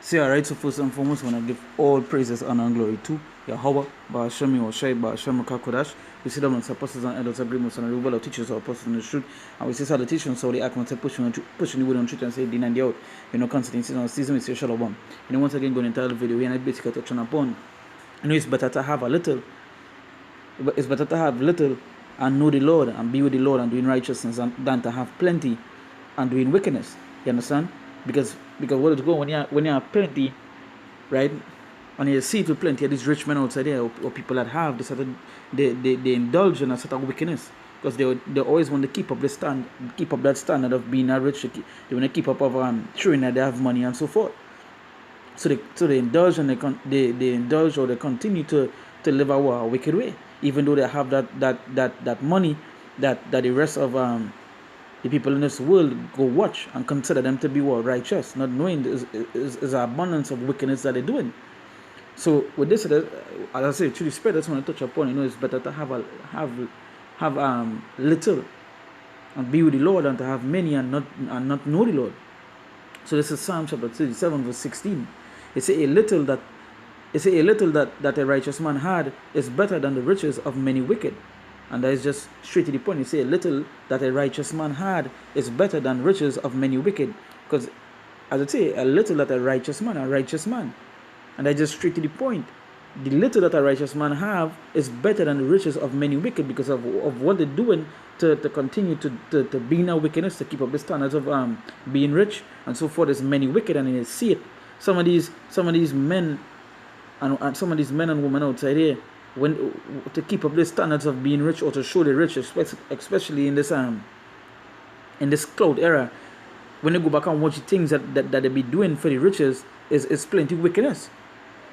So, alright, so first and foremost, I want to give all praises, honor, and glory to Yahweh, Ba'ashami, Oshai, Ba'asham, Kakodash. We see them as apostles and elders, agreements, and removal of teachers or apostles in the truth. And we see salutations, so they act on pushing the word on truth and say, Din and the out. You know, constantly on season with your shalom. And once again, going to tell the video, we are basically touching upon. You know, it's better to have a little, it's better to have little and know the Lord and be with the Lord and doing righteousness than to have plenty and doing wickedness. You understand? Because what is going when you have plenty, right? And you see it with plenty of these rich men outside there or people that have this certain they indulge in a certain wickedness because they always want to keep up that standard of being a rich. They want to keep up of showing that they have money and so forth. So they indulge and they indulge or they continue to live a wicked way, even though they have that money that the rest of the people in this world go watch and consider them to be righteous, not knowing is an abundance of wickedness that they're doing. So with this, as I say, through the spirit, that's what I touch upon. You know, it's better to have little and be with the Lord than to have many and not know the Lord. So this is Psalm chapter 37, verse 16. It say a little that a righteous man had is better than the riches of many wicked. And that is just straight to the point. You say a little that a righteous man had is better than riches of many wicked. Because as I say, a little that a righteous man. And that's just straight to the point. The little that a righteous man have is better than the riches of many wicked because of what they're doing to continue to be in our wickedness, to keep up the standards of being rich and so forth. There's many wicked and you see it. Some of these men and some of these men and women outside here, when to keep up the standards of being rich or to show the rich, especially in this cloud era, when they go back and watch the things that they be doing for the riches is plenty wickedness.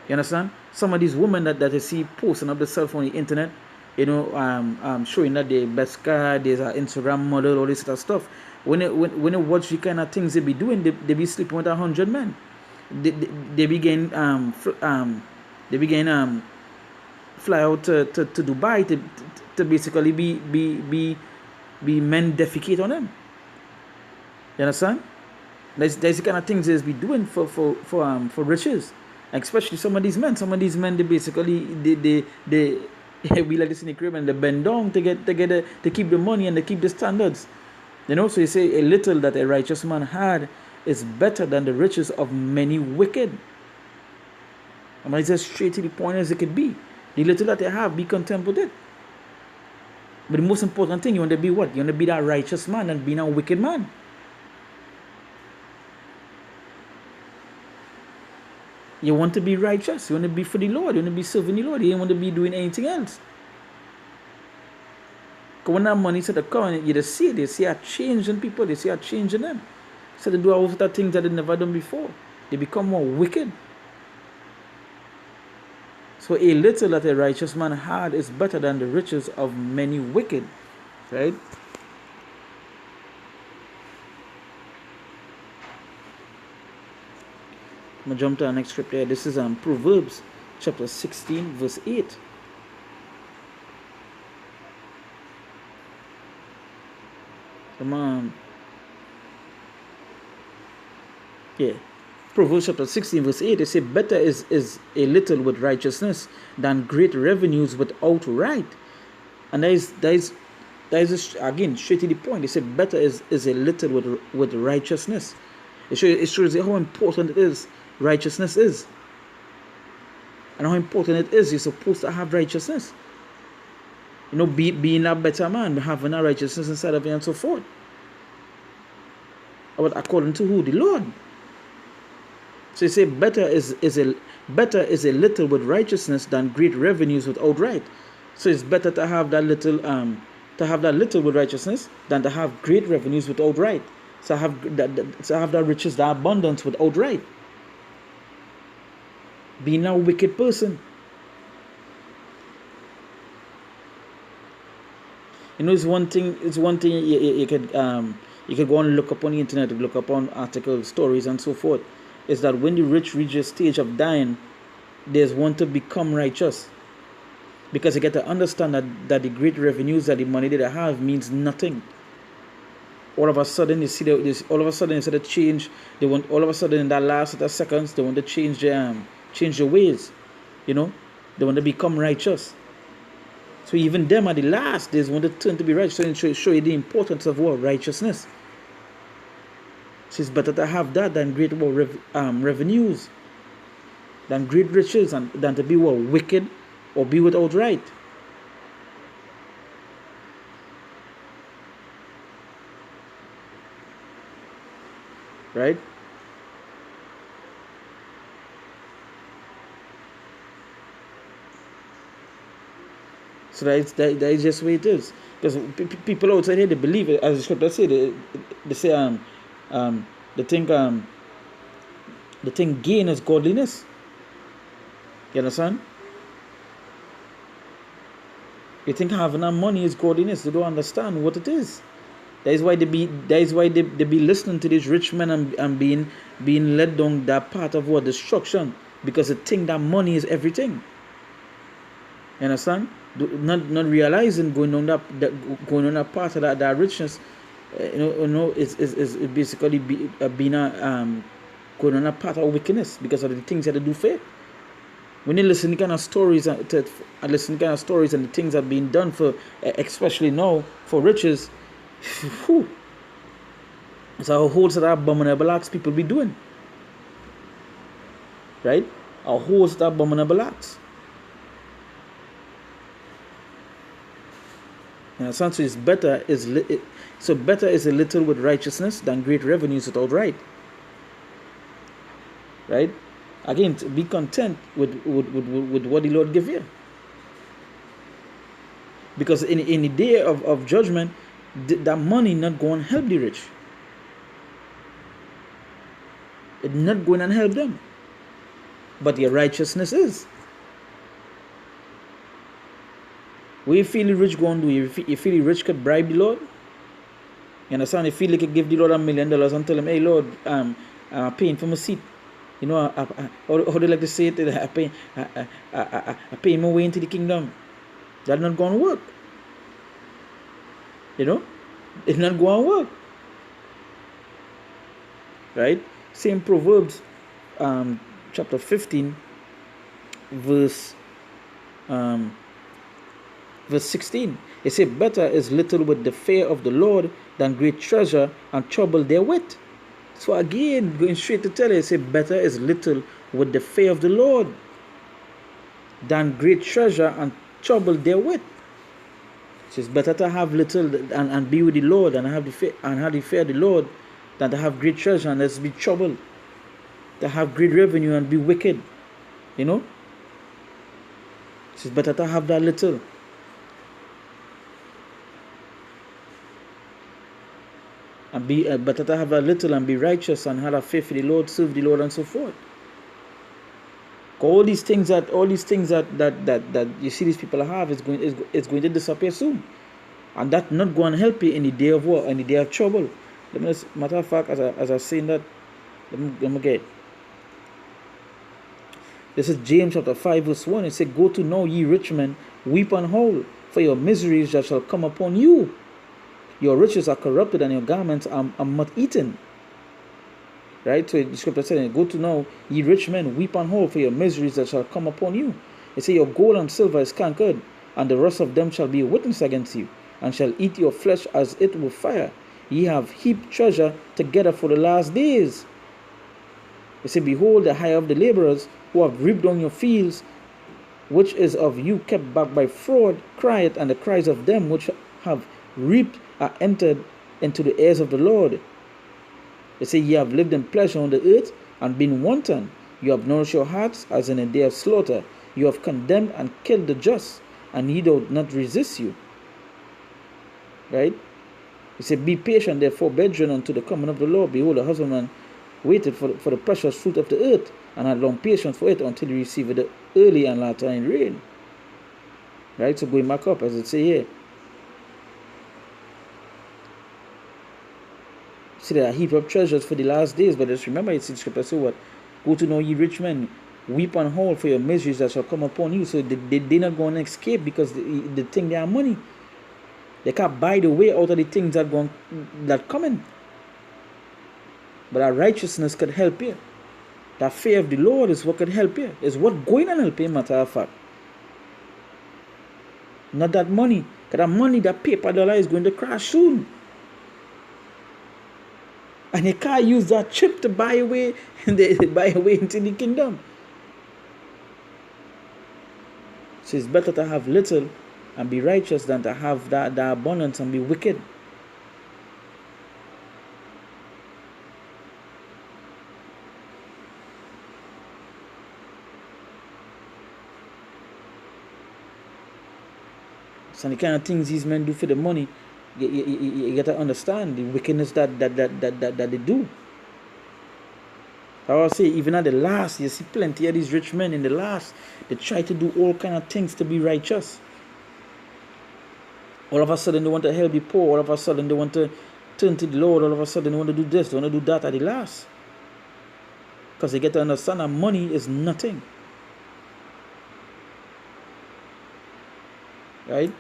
You understand? Some of these women that you see posting up themselves on the internet, you know, showing that they best car, there's an Instagram model, all this sort of stuff. When they watch the kind of things they be doing, they be sleeping with 100 men. They begin fly out to Dubai to basically be men defecate on them. You understand? That's the kind of things they be doing for riches. Especially some of these men. They basically they we like this in the crib and they bend down to keep the money and to keep the standards. You know, so you say a little that a righteous man had is better than the riches of many wicked. And it's as straight to the point as it could be. The little that they have, be content with it. But the most important thing, you want to be what? You want to be that righteous man and being a wicked man. You want to be righteous. You want to be for the Lord. You want to be serving the Lord. You don't want to be doing anything else. Because when that money started coming, you just see it. They see a change in people. They see a change in them. So they do all of that things that they never done before. They become more wicked. So a little that a righteous man had is better than the riches of many wicked. Right? I'm going to jump to the next scripture here. This is Proverbs chapter 16, verse 8. Come on. Yeah. Proverbs chapter 16, verse 8. They say, better is a little with righteousness than great revenues without right. And that is again straight to the point. They say, better is a little with righteousness. It shows how important it is. Righteousness is, and how important it is. You're supposed to have righteousness. You know, being a better man, having a righteousness inside of you, and so forth. But according to who? The Lord. So you say better is a little with righteousness than great revenues without right. So it's better to have that little with righteousness than to have great revenues without right. So have that riches, that abundance without right. Being a wicked person. You know, it's one thing you could go and look up on the internet, look up on articles, stories, and so forth. Is that when the rich reach a stage of dying, there's one to become righteous. Because you get to understand that the great revenues, that the money that they have means nothing. all of a sudden you see this. All of a sudden instead of change, they want all of a sudden in that last set of seconds they want to change their ways. You know, they want to become righteous. So even them at the last days want to turn to be righteous. So show you the importance of what righteousness. So it's better to have that than great revenues, than great riches, and than to be wicked or be without right. Right? So that is just the way it is. Because people outside here, they believe it, as the scripture say, they say they think gain is godliness. You understand? You think having that money is godliness. They don't understand what it is. That is why they be listening to these rich men and being led down that path of what destruction, because they think that money is everything. You understand? Not realizing going on that path of that richness, is basically being going on a path of wickedness because of the things that they do faith. When you listen to kind of stories and the things that are being done for, especially now for riches, whew, it's a whole set of abominable acts people be doing, right? A whole set of abominable acts. And so it's better is a little with righteousness than great revenues without right. Right? Again, to be content with what the Lord give you. Because in the day of judgment, that money not going to help the rich. It's not going to help them. But your righteousness is. What you feel the rich going to do? You feel the rich could bribe the Lord? You understand? You feel like you give the Lord $1 million and tell him, hey Lord, I'm paying for my seat. You know, how do you like to say it? I pay my way into the kingdom. That's not going to work. You know? It's not going to work. Right? Same Proverbs chapter 15 verse 16. It says, better is little with the fear of the Lord than great treasure and trouble therewith. So again, going straight to tell you, it says, better is little with the fear of the Lord than great treasure and trouble therewith. So it's better to have little and be with the Lord and have the fear of the Lord than to have great treasure and let's be troubled. To have great revenue and be wicked. You know? So it's better to have that little. And be better to have a little and be righteous and have a faith in the Lord, serve the Lord, and so forth. All these things that you see these people have is going to disappear soon, and that not going to help you in the day of war, in the day of trouble. Matter of fact, as I saying that, let me get. This is James chapter 5 verse 1. It said, "Go to now, ye rich men, weep and howl for your miseries that shall come upon you. Your riches are corrupted and your garments are moth-eaten." Right? So the scripture said, "Go to now, ye rich men, weep and howl for your miseries that shall come upon you." It says, "Your gold and silver is cankered, and the rust of them shall be a witness against you, and shall eat your flesh as it with fire. Ye have heaped treasure together for the last days." It says, "Behold, the hire of the laborers who have reaped on your fields, which is of you kept back by fraud, crieth, and the cries of them which have reaped are entered into the ears of the Lord." They say, "Ye have lived in pleasure on the earth and been wanton. You have nourished your hearts as in a day of slaughter. You have condemned and killed the just, and he doth not resist you." Right? He said, "Be patient, therefore, brethren, unto the coming of the Lord. Behold, the husbandman waited for the precious fruit of the earth, and had long patience for it until he received the early and latter rain." Right? So going back up, as it say here. See, there are heap of treasures for the last days, but just remember, it's in scripture, so what? "Go to know ye rich men, weep and howl for your miseries that shall come upon you." So they're not going to escape because they think they have money. They can't buy the way out of the things that coming. But that righteousness could help you. That fear of the Lord is what could help you. Is what going to help you, matter of fact. Not that money. Because that money, that paper dollar is going to crash soon. And you can't use that chip to buy away into the kingdom. So it's better to have little and be righteous than to have that abundance and be wicked. So the kind of things these men do for the money, you got to understand the wickedness that they do. I will say, even at the last, you see plenty of these rich men in the last, they try to do all kind of things to be righteous. All of a sudden they want to help the poor. All of a sudden they want to turn to the Lord. All of a sudden they want to do this, they want to do that at the last. Because they get to understand that money is nothing. Right?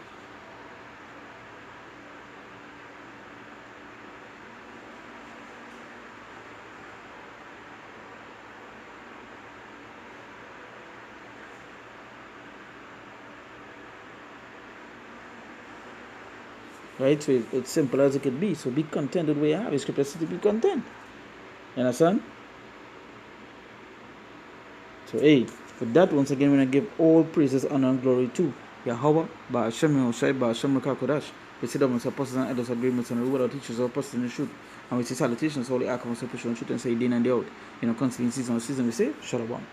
Right? So it's simple as it could be. So be content with what you have. Scripture says to be content. You understand? So hey, for that once again, we're going to give all praises, honor, and glory to Yahweh, Ba'ashem Yahushai, Ba'ashem Rakakodash. We sit down with apostles and elders, agreements, and reward our teachers, our apostles in the truth. And we say salutations, all the archives, and truth, and say day in and day out. Constantly in season, we say, Shalom.